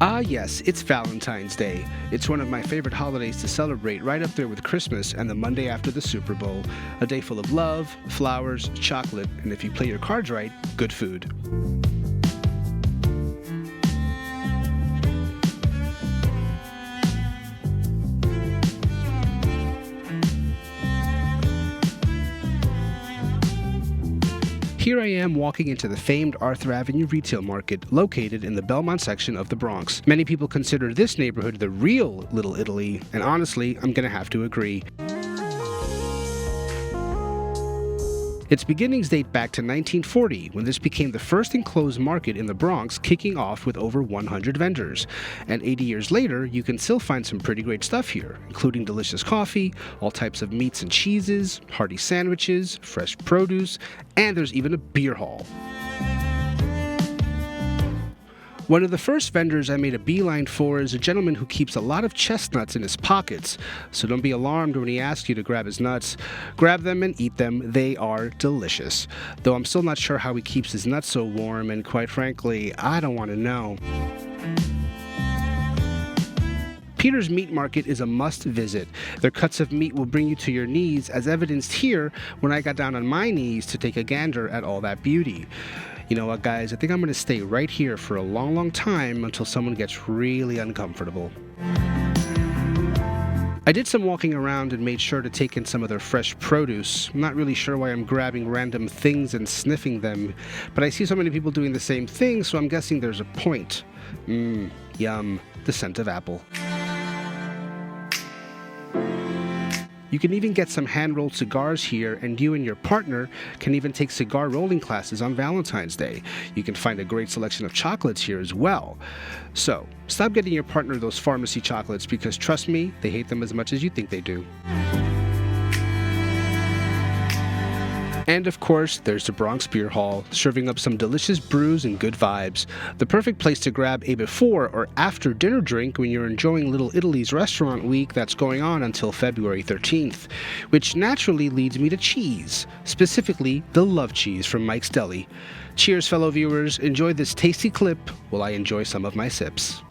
Ah, yes, it's Valentine's Day. It's one of my favorite holidays to celebrate, right up there with Christmas and the Monday after the Super Bowl. A day full of love, flowers, chocolate, and if you play your cards right, good food. Here I am walking into the famed Arthur Avenue Retail Market, located in the Belmont section of the Bronx. Many people consider this neighborhood the real Little Italy, and honestly, I'm gonna have to agree. Its beginnings date back to 1940, when this became the first enclosed market in the Bronx, kicking off with over 100 vendors. And 80 years later, you can still find some pretty great stuff here, including delicious coffee, all types of meats and cheeses, hearty sandwiches, fresh produce, and there's even a beer hall. One of the first vendors I made a beeline for is a gentleman who keeps a lot of chestnuts in his pockets, so don't be alarmed when he asks you to grab his nuts. Grab them and eat them, they are delicious. Though I'm still not sure how he keeps his nuts so warm, and quite frankly, I don't want to know. Peter's Meat Market is a must visit. Their cuts of meat will bring you to your knees, as evidenced here when I got down on my knees to take a gander at all that beauty. You know what, guys? I think I'm going to stay right here for a long, long time until someone gets really uncomfortable. I did some walking around and made sure to take in some of their fresh produce. I'm not really sure why I'm grabbing random things and sniffing them, but I see so many people doing the same thing, so I'm guessing there's a point. Yum, the scent of apple. You can even get some hand-rolled cigars here, and you and your partner can even take cigar rolling classes on Valentine's Day. You can find a great selection of chocolates here as well. So, stop getting your partner those pharmacy chocolates because trust me, they hate them as much as you think they do. And of course, there's the Bronx Beer Hall, serving up some delicious brews and good vibes. The perfect place to grab a before or after dinner drink when you're enjoying Little Italy's restaurant week that's going on until February 13th. Which naturally leads me to cheese, specifically the love cheese from Mike's Deli. Cheers, fellow viewers. Enjoy this tasty clip while I enjoy some of my sips.